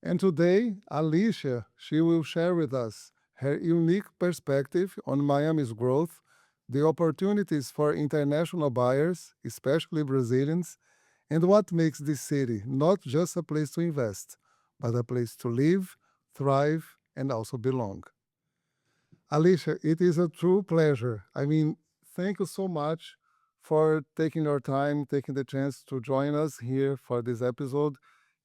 And today, Alicia, she will share with us her unique perspective on Miami's growth, the opportunities for international buyers, especially Brazilians, and what makes this city not just a place to invest, but a place to live, thrive, and also belong. Alicia, it is a true pleasure. I mean, thank you so much for taking your time, taking the chance to join us here for this episode.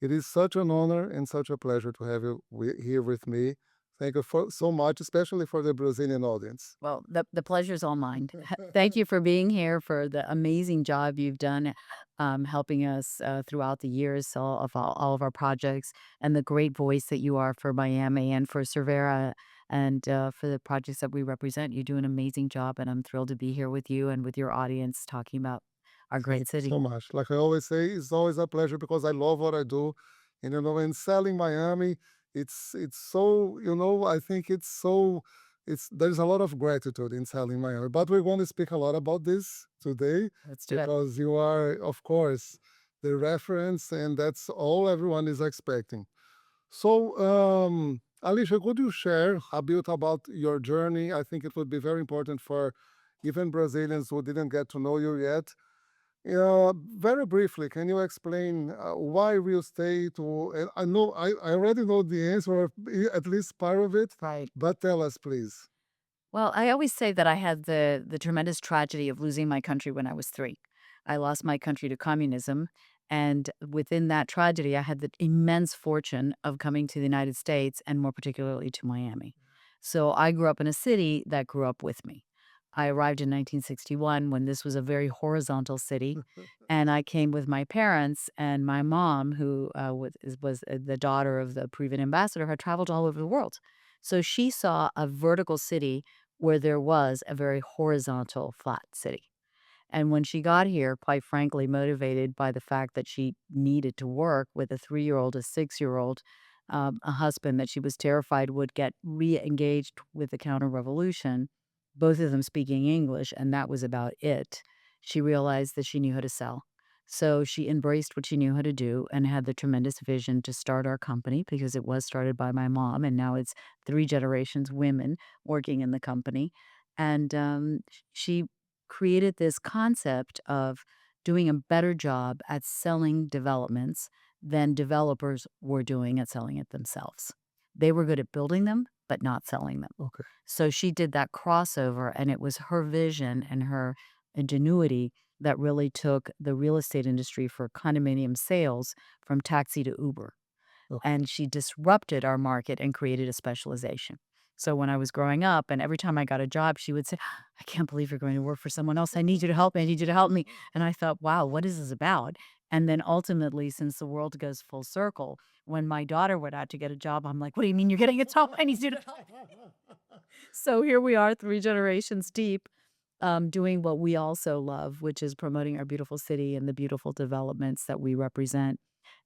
It is such an honor and such a pleasure to have you here with me. Thank you so much, especially for the Brazilian audience. Well, the pleasure's all mine. Thank you for being here, for the amazing job you've done, helping us throughout the years, all of our projects, and the great voice that you are for Miami and for Cervera, and for the projects that we represent. You do an amazing job, and I'm thrilled to be here with you and with your audience talking about our great Thank you city. so much. Like I always say, it's always a pleasure because I love what I do. And in selling Miami, it's so, I think it's so it's there's a lot of gratitude in selling Miami. But we're going to speak a lot about this today Let's do it. because you are, of course, the reference, and that's all everyone is expecting. So, Alicia, could you share a bit about your journey? I think it would be very important for even Brazilians who didn't get to know you yet. Very briefly, can you explain why real estate? I know I already know the answer, or at least part of it, Right. but tell us, please. Well, I always say that I had the tremendous tragedy of losing my country when I was 3. I lost my country to communism, and within that tragedy, I had the immense fortune of coming to the United States, and more particularly to Miami. So I grew up in a city that grew up with me. I arrived in 1961 when this was a very horizontal city, and I came with my parents, and my mom, who was the daughter of the Peruvian ambassador, had traveled all over the world. So she saw a vertical city where there was a very horizontal, flat city. And when she got here, quite frankly, motivated by the fact that she needed to work with a 3-year-old, a 6-year-old, a husband that she was terrified would get re engaged with the counter revolution, both of them speaking English, and that was about it. She realized that she knew how to sell. So she embraced what she knew how to do and had the tremendous vision to start our company because it was started by my mom, and now it's 3 generations women working in the company. And she created this concept of doing a better job at selling developments than developers were doing at selling it themselves. They were good at building them, but not selling them. Okay. So she did that crossover, and it was her vision and her ingenuity that really took the real estate industry for condominium sales from taxi to Uber. Okay. And she disrupted our market and created a specialization. So when I was growing up, and every time I got a job, she would say, I can't believe you're going to work for someone else. I need you to help me. I need you to help me. And I thought, wow, what is this about? And then ultimately, since the world goes full circle, when my daughter went out to get a job, I'm like, what do you mean you're getting a job? I need you to help. So here we are, 3 generations deep, doing what we also love, which is promoting our beautiful city and the beautiful developments that we represent.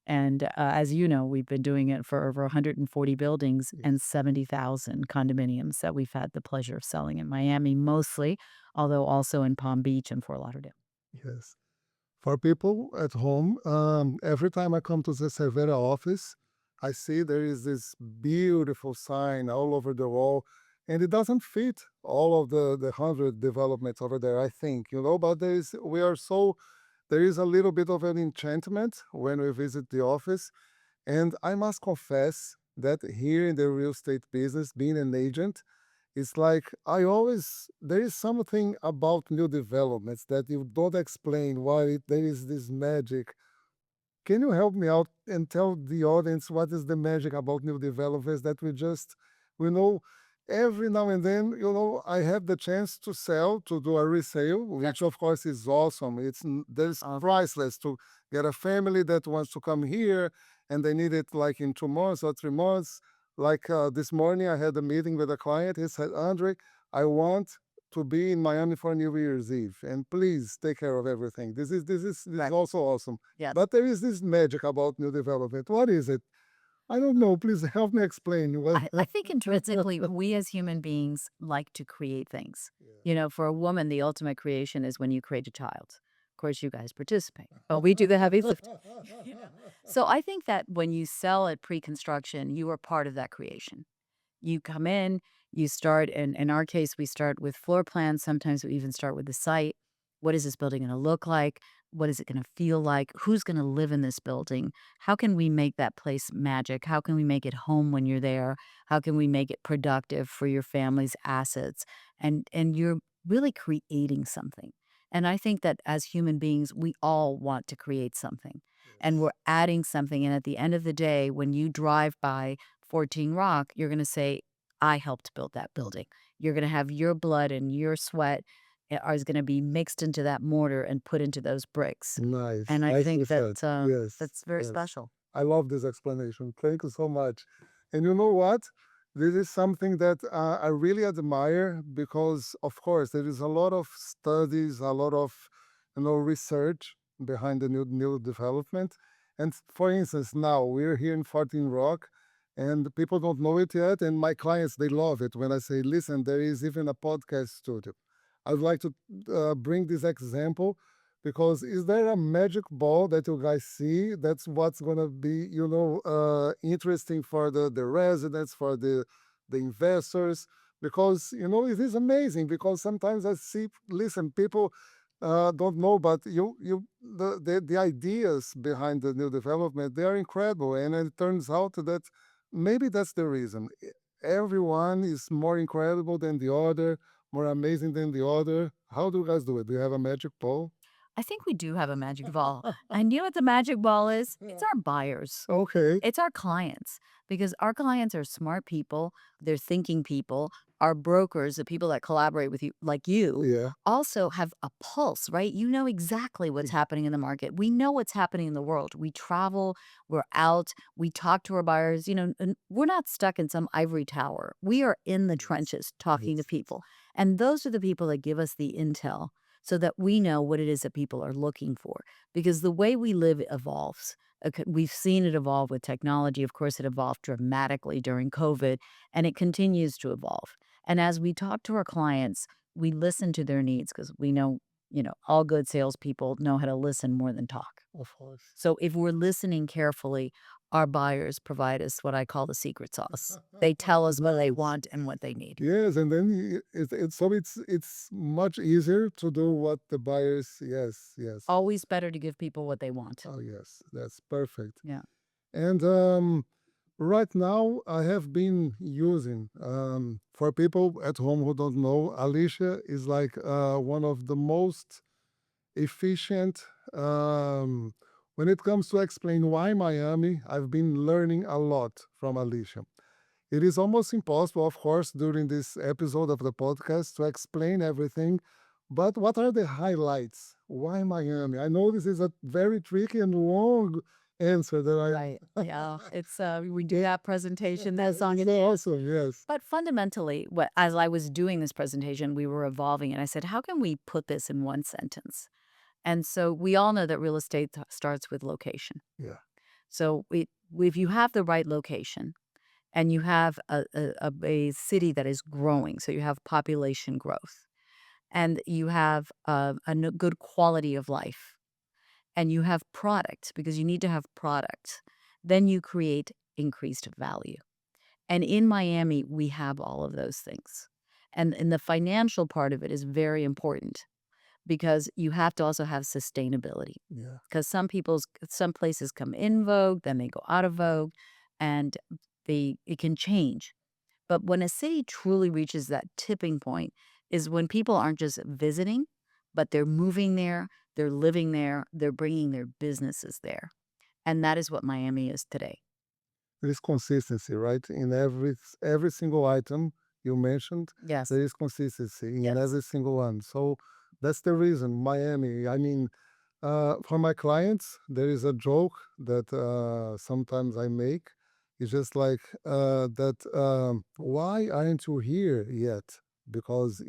And as you know, we've been doing it for over 140 buildings and 70,000 condominiums that we've had the pleasure of selling in Miami, mostly, although also in Palm Beach and Fort Lauderdale. Yes. For people at home, every time I come to the Cervera office, I see there is this beautiful sign all over the wall, and it doesn't fit all of the 100 developments over there, I think, but there is a little bit of an enchantment when we visit the office. And I must confess that here in the real estate business, being an agent, it's like there is something about new developments that you don't explain why there is this magic. Can you help me out and tell the audience what is the magic about new developments that we know every now and then, I have the chance to sell, to do a resale, which of course is awesome. There's priceless to get a family that wants to come here and they need it like in 2 months or 3 months. Like this morning, I had a meeting with a client. He said, Andre, I want to be in Miami for New Year's Eve, and please take care of everything. This is also awesome. Yes. But there is this magic about new development. What is it? I don't know. Please help me explain. I think intrinsically, we as human beings like to create things. Yeah. For a woman, the ultimate creation is when you create a child. Of course, you guys participate, but we do the heavy lifting. You know? So I think that when you sell at pre-construction, you are part of that creation. You come in, you start, and in our case, we start with floor plans. Sometimes we even start with the site. What is this building going to look like? What is it going to feel like? Who's going to live in this building? How can we make that place magic? How can we make it home when you're there? How can we make it productive for your family's assets? And you're really creating something. And I think that as human beings, we all want to create something. And we're adding something. And at the end of the day, when you drive by 14 Rock, you're going to say, I helped build that building. You're going to have your blood and your sweat is going to be mixed into that mortar and put into those bricks. Nice. And I Nicely think that said. Yes. that's very Yes. special. I love this explanation. Thank you so much. And you know what? This is something that I really admire because, of course, there is a lot of studies, a lot of research behind the new development. And for instance, now we're here in 14 Rock, and people don't know it yet. And my clients, they love it when I say, "Listen, there is even a podcast studio." I would like to bring this example because is there a magic ball that you guys see? That's what's gonna be, interesting for the residents, for the investors, because it is amazing. Because sometimes I see, listen, people don't know, but the ideas behind the new development, they are incredible, and it turns out that maybe that's the reason. Everyone is more incredible than the other, more amazing than the other. How do you guys do it? Do you have a magic ball? I think we do have a magic ball. And you know what the magic ball is? It's our buyers. Okay. It's our clients, because our clients are smart people, they're thinking people. Our brokers, the people that collaborate with you, like you, Yeah. also have a pulse, right? You know exactly what's happening in the market. We know what's happening in the world. We travel, we're out, we talk to our buyers, and we're not stuck in some ivory tower. We are in the trenches talking to Yes. people. And those are the people that give us the intel so that we know what it is that people are looking for. Because the way we live evolves. Okay, we've seen it evolve with technology. Of course, it evolved dramatically during COVID, and it continues to evolve. And as we talk to our clients, we listen to their needs because we know, all good salespeople know how to listen more than talk. Of course. So if we're listening carefully, our buyers provide us what I call the secret sauce. They tell us what they want and what they need. Yes, and then it's much easier to do what the buyers. Yes, yes. Always better to give people what they want. Oh, yes, that's perfect. Yeah. And right now, I have been using, for people at home who don't know, Alicia is like one of the most efficient. When it comes to explain why Miami, I've been learning a lot from Alicia. It is almost impossible, of course, during this episode of the podcast to explain everything. But what are the highlights? Why Miami? I know this is a very tricky and long answer that I. Right. Yeah. It's we do that presentation. That's on It's it. awesome, yes. But fundamentally, as I was doing this presentation, we were evolving, and I said, how can we put this in one sentence? And so we all know that real estate starts with location. Yeah. So if you have the right location and you have a city that is growing, so you have population growth, and you have good quality of life, and you have product, because you need to have product, then you create increased value. And in Miami, we have all of those things. And the financial part of it is very important because you have to also have sustainability. Yeah. Because some places come in vogue, then they go out of vogue, and it can change. But when a city truly reaches that tipping point is when people aren't just visiting, but they're moving there, they're living there, they're bringing their businesses there. And that is what Miami is today. There is consistency, right? In every single item you mentioned, Yes. there is consistency in Yes. every single one. So that's the reason Miami. I mean, for my clients, there is a joke that sometimes I make. It's just like that. Why aren't you here yet? Because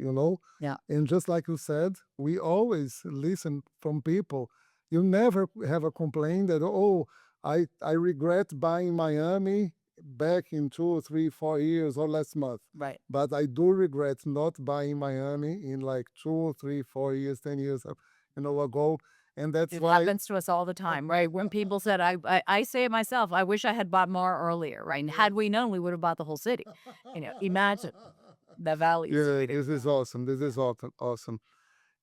Yeah. and just like you said, we always listen from people. You never have a complaint that, oh, I regret buying Miami back in 2, 3, 4 years or last month. Right. But I do regret not buying Miami in like 2, 3, 4 years, 10 years ago. And that's It why, happens to us all the time, right? When people said, I say it myself, I wish I had bought more earlier, right? And had we known, we would have bought the whole city. Imagine the values. yeah, this is awesome. This is awesome.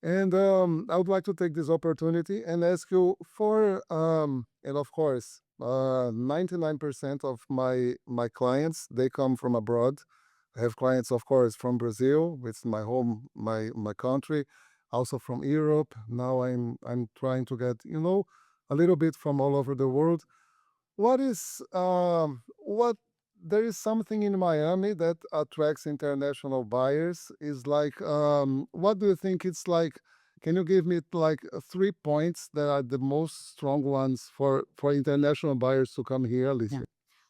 And I would like to take this opportunity and ask you for, and of course, 99% of my clients, they come from abroad. I have clients, of course, from Brazil, which is my home, my country, also from Europe. Now I'm trying to get, a little bit from all over the world. What there is something in Miami that attracts international buyers is like, what do you think it's like? Can you give me like 3 points that are the most strong ones for international buyers to come here, Yeah. Alicia?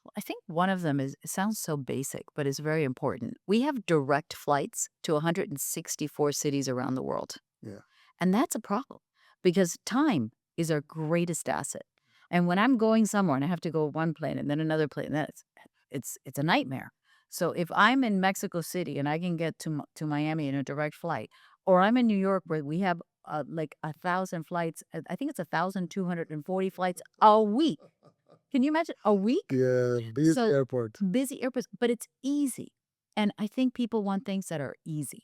Well, I think one of them is, it sounds so basic, but it's very important. We have direct flights to 164 cities around the world. Yeah. And that's a problem because time is our greatest asset. And when I'm going somewhere and I have to go one plane and then another plane, it's a nightmare. So if I'm in Mexico City and I can get to Miami in a direct flight, or I'm in New York where we have like 1,000 flights, I think it's 1,240 flights a week. Can you imagine a week? Yeah, busy So airport. busy airports, but it's easy. And I think people want things that are easy.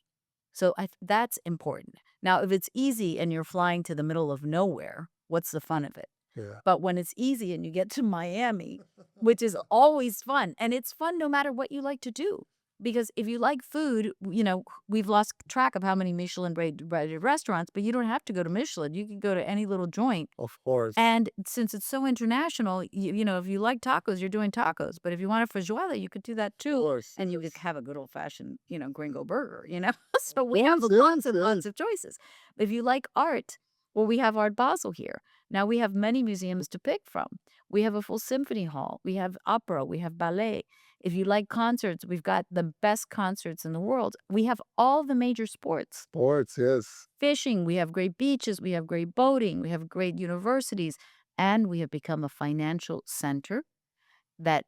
So that's important. Now, if it's easy and you're flying to the middle of nowhere, what's the fun of it? Yeah. But when it's easy and you get to Miami, which is always fun, and it's fun no matter what you like to do. Because if you like food, we've lost track of how many Michelin rated restaurants, but you don't have to go to Michelin. You can go to any little joint. Of course. And since it's so international, if you like tacos, you're doing tacos. But if you want a feijoada, you could do that Of too. course. And you could Yes. have a good old fashioned, gringo burger. So we have Yes, lots yes, and lots yes. of choices. If you like art, well, we have Art Basel here. Now we have many museums to pick from. We have a full symphony hall. We have opera. We have ballet. If you like concerts, we've got the best concerts in the world. We have all the major sports. Sports, yes. Fishing, we have great beaches, we have great boating, we have great universities, and we have become a financial center that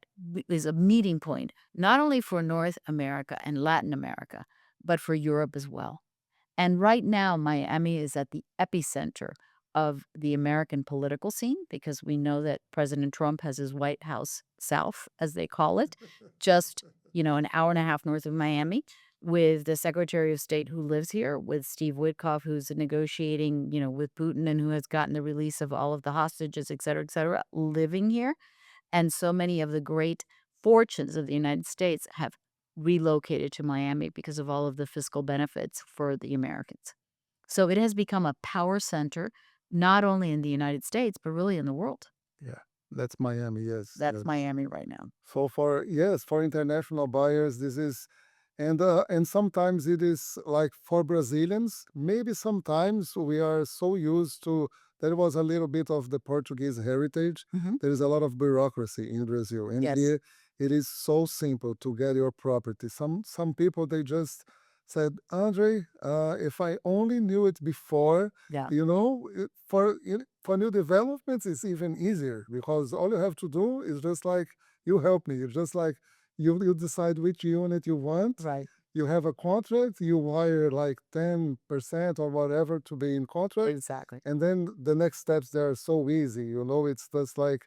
is a meeting point, not only for North America and Latin America, but for Europe as well. And right now, Miami is at the epicenter of the American political scene because we know that President Trump has his White House South, as they call it, just, an hour and a half north of Miami, with the Secretary of State who lives here, with Steve Witkoff, who's negotiating, with Putin and who has gotten the release of all of the hostages, et cetera, living here. And so many of the great fortunes of the United States have relocated to Miami because of all of the fiscal benefits for the Americans. So it has become a power center, not only in the United States, but really in the world. Yeah. That's Miami, yes. That's Yes. Miami right now. So for international buyers, this is, and sometimes it is like for Brazilians. Maybe sometimes we are so used to, there was a little bit of the Portuguese heritage. Mhm. There is a lot of bureaucracy in Brazil, and Yes. here it is so simple to get your property. Some people, they just said, Andre, if I only knew it before, Yeah. for new developments, it's even easier because all you have to do is just like, you help me. It's just like you decide which unit you want. Right. You have a contract. You wire like 10% or whatever to be in contract, Exactly. and then the next steps, they are so easy. It's just like,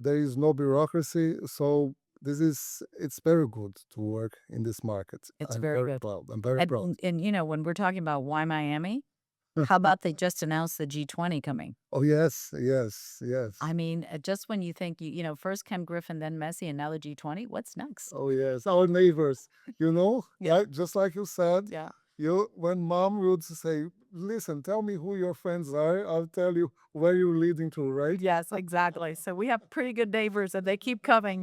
there is no bureaucracy. So it's very good to work in this market. It's I'm very very good. proud. I'm very proud. And when we're talking about why Miami, how about they just announced the G20 coming? Oh yes, yes, yes. I mean, just when you think, first Ken Griffin, then Messi, and now the G20, what's next? Oh yes, our neighbors. Yeah. Like, just like you said, Yeah. when mom would say, "Listen, tell me who your friends are. I'll tell you where you're leading to." Right? Yes, exactly. So we have pretty good neighbors and they keep coming.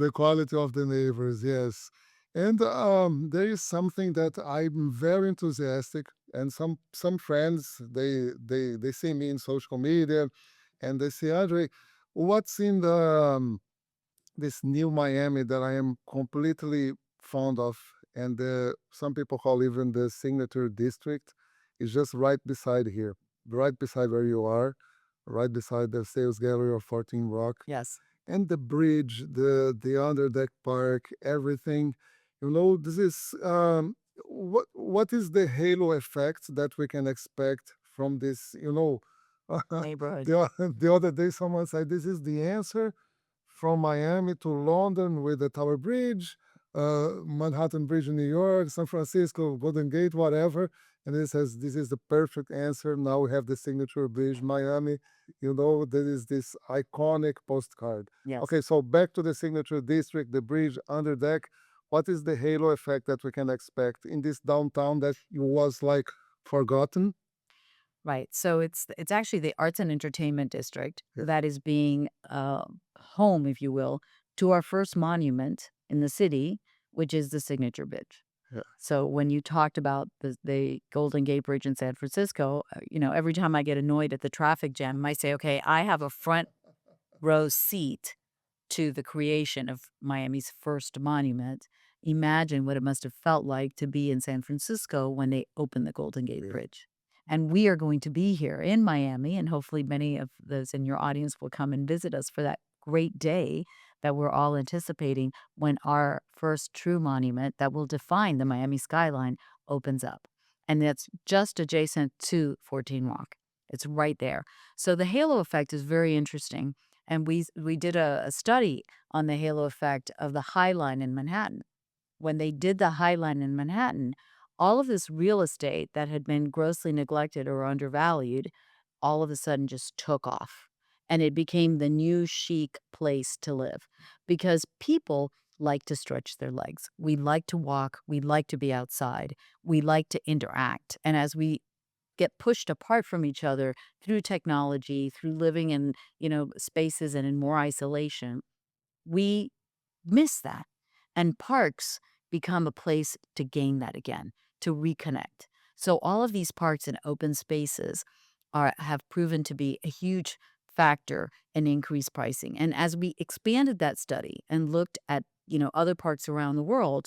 The quality of the neighbors, yes. And there is something that I'm very enthusiastic, and some friends, they see me in social media, and they say, Andre, what's in this new Miami that I am completely fond of, and some people call even the signature district, is just right beside here, right beside where you are, right beside the sales gallery of 14 Rock, Yes. and the bridge, the underdeck park, everything. This is what is the halo effect that we can expect from this, Neighborhood. the other day someone said, this is the answer from Miami to London with the Tower Bridge, Manhattan Bridge in New York, San Francisco, Golden Gate, whatever. And it says, this is the perfect answer. Now we have the signature bridge, Miami. There is this iconic postcard. Yes. Okay, so back to the signature district, the bridge, under deck. What is the halo effect that we can expect in this downtown that was like forgotten? Right. So it's actually the arts and entertainment district Yeah. that is being home, if you will, to our first monument in the city, which is the signature bridge. Yeah. So when you talked about the Golden Gate Bridge in San Francisco, every time I get annoyed at the traffic jam, I say, okay, I have a front row seat to the creation of Miami's first monument. Imagine what it must have felt like to be in San Francisco when they opened the Golden Gate Yeah. Bridge. And we are going to be here in Miami, and hopefully many of those in your audience will come and visit us for that great day that we're all anticipating when our first true monument that will define the Miami skyline opens up. And that's just adjacent to 14 Rock. It's right there. So the halo effect is very interesting. And we did a study on the halo effect of the High Line in Manhattan. When they did the High Line in Manhattan, all of this real estate that had been grossly neglected or undervalued all of a sudden just took off. And it became the new chic place to live because people like to stretch their legs. We like to walk. We like to be outside. We like to interact. And as we get pushed apart from each other through technology, through living in, spaces and in more isolation, we miss that. And parks become a place to gain that again, to reconnect. So all of these parks and open spaces have proven to be a huge factor in increased pricing. And as we expanded that study and looked at, other parks around the world,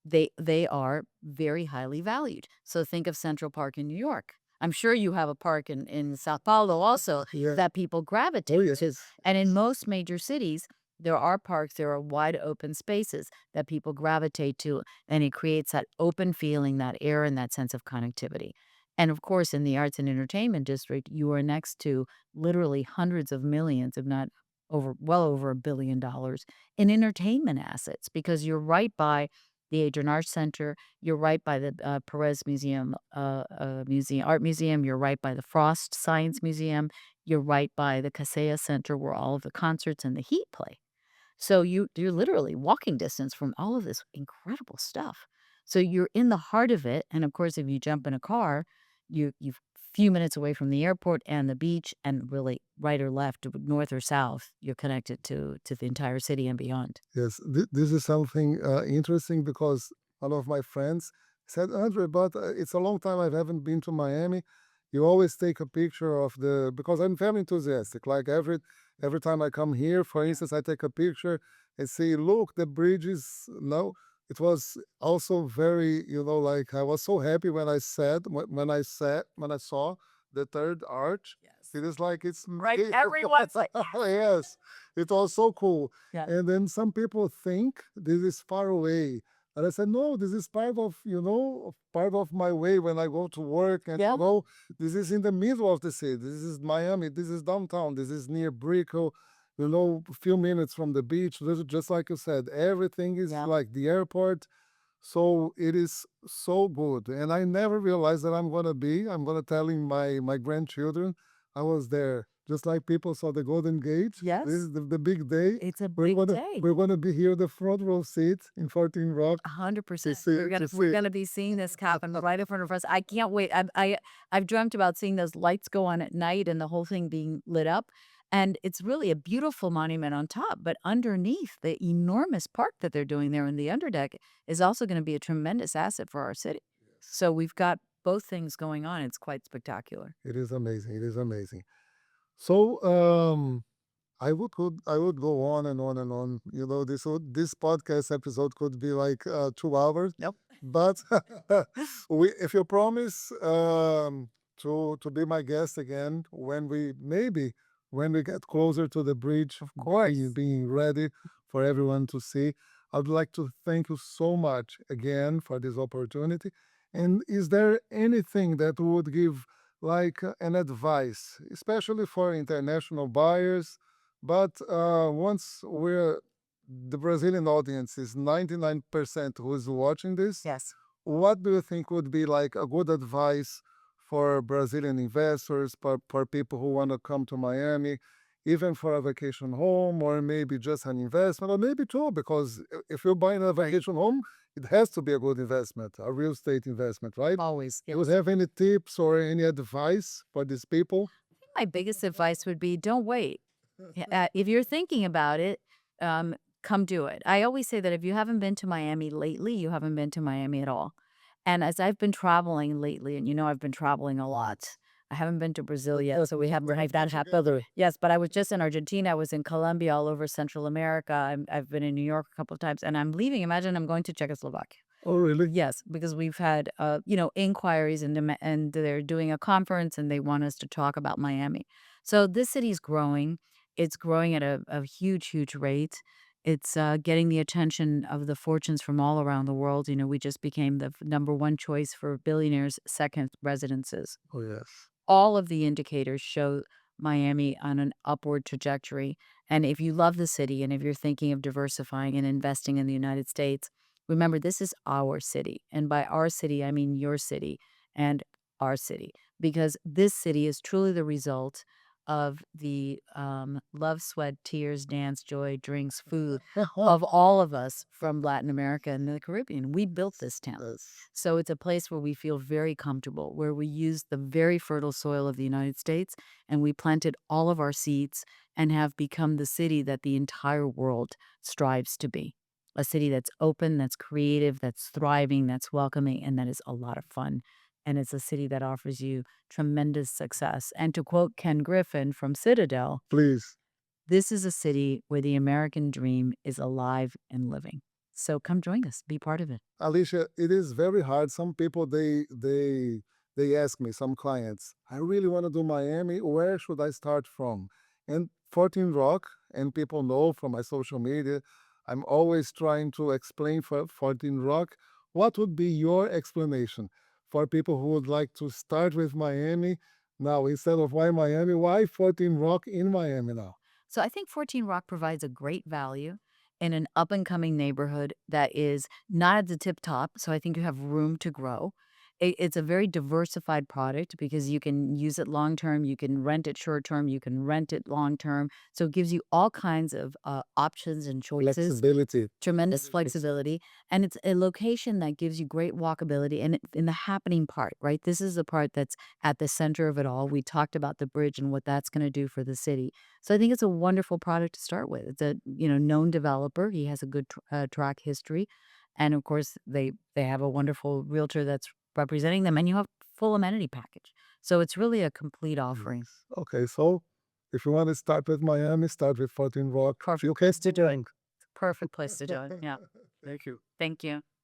they are very highly valued. So think of Central Park in New York. I'm sure you have a park in Sao Paulo also Yeah. that people gravitate Oh, yes. to. And in most major cities, there are parks, there are wide open spaces that people gravitate to, and it creates that open feeling, that air, and that sense of connectivity. And of course, in the arts and entertainment district, you are next to literally hundreds of millions, if not well over $1 billion in entertainment assets, because you're right by the Adrian Arts Center, you're right by the Perez Museum, Art Museum, you're right by the Frost Science Museum, you're right by the Casella Center where all of the concerts and the heat play. So you're literally walking distance from all of this incredible stuff. So you're in the heart of it, and of course, if you jump in a car, you're few minutes away from the airport and the beach, and really right or left, north or south, you're connected to the entire city and beyond. Yes, this is something interesting because one of my friends said, Andre, but it's a long time I haven't been to Miami. You always take a picture of because I'm very enthusiastic. Like every time I come here, for instance, I take a picture and say, look, the bridge is no. It was also very, like I was so happy when when I saw the third arch. Yes. It is like it's Right, everyone's like, yes, it was so cool. yeah. And then some people think this is far away. And I said, no, this is part of my way when I go to work. And Yeah. this is in the middle of the city. This is Miami. This is downtown. This is near Brickell, a few minutes from the beach. This is just like you said, everything is Yeah. like the airport. So it is so good. And I never realized that I'm going to telling my grandchildren I was there. Just like people saw the Golden Gate. Yes. This is the big day. It's a big day. We're gonna be here, the front row seat in 14 Rock. 100%. see- We're gonna to we're see. gonna be seeing this happen right in front of us. I can't wait. I've dreamt about seeing those lights go on at night and the whole thing being lit up. And it's really a beautiful monument on top, but underneath the enormous park that they're doing there in the underdeck is also going to be a tremendous asset for our city. So we've got both things going on. It's quite spectacular. It is amazing. It is amazing. So I would go on and on and on. This podcast episode could be like 2 hours. Nope. But if you promise to be my guest again when we get closer to the bridge, Of course. being ready for everyone to see, I'd like to thank you so much again for this opportunity. And is there anything that would give like an advice, especially for international buyers. But once the Brazilian audience is 99% who is watching this, Yes. what do you think would be like a good advice for Brazilian investors, for people who want to come to Miami, even for a vacation home, or maybe just an investment, or maybe two, because if you're buying a vacation home, it has to be a good investment, a real estate investment, right? Always. You would Yes. have any tips or any advice for these people? My biggest advice would be don't wait. If you're thinking about it, come do it. I always say that if you haven't been to Miami lately, you haven't been to Miami at all. And as I've been traveling lately, and I've been traveling a lot. I haven't been to Brazil yet, so we haven't had that happen. Yes, but I was just in Argentina. I was in Colombia, all over Central America. I've been in New York a couple of times, and I'm leaving. Imagine I'm going to Czechoslovakia. Oh, really? Yes, because we've had, inquiries and they're doing a conference and they want us to talk about Miami. So this city's growing. It's growing at a huge, huge rate. It's getting the attention of the fortunes from all around the world. We just became the number one choice for billionaires' second residences. Oh, yes. All of the indicators show Miami on an upward trajectory. And if you love the city and if you're thinking of diversifying and investing in the United States, remember this is our city. And by our city, I mean your city and our city, because this city is truly the result of the love, sweat, tears, dance, joy, drinks, food of all of us from Latin America and the Caribbean. We built this town. Yes. So it's a place where we feel very comfortable, where we use the very fertile soil of the United States and we planted all of our seeds and have become the city that the entire world strives to be. A city that's open, that's creative, that's thriving, that's welcoming, and that is a lot of fun. And it's a city that offers you tremendous success. And to quote Ken Griffin from Citadel, Please. this is a city where the American dream is alive and living. So come join us, be part of it. Alicia, it is very hard. Some people they ask me, some clients, I really want to do Miami. Where should I start from? And 14 Rock, and people know from my social media, I'm always trying to explain for 14 Rock. What would be your explanation for people who would like to start with Miami now instead of why Miami? Why 14 Rock in Miami now? So I think 14 Rock provides a great value in an up and coming neighborhood that is not at the tip top. So I think you have room to grow. It's a very diversified product because you can use it long term, you can rent it short term, you can rent it long term. So it gives you all kinds of options and choices. Flexibility. Tremendous flexibility, and it's a location that gives you great walkability and in the happening part, right? This is the part that's at the center of it all. We talked about the bridge and what that's going to do for the city. So I think it's a wonderful product to start with. It's a known developer. He has a good track history, and of course they have a wonderful realtor that's representing them, and you have full amenity package. So it's really a complete offering. Okay, so if you want to start with Miami, start with 14 Rock. Perfect You can to do it. Perfect place to do it. Yeah. Thank you. Thank you.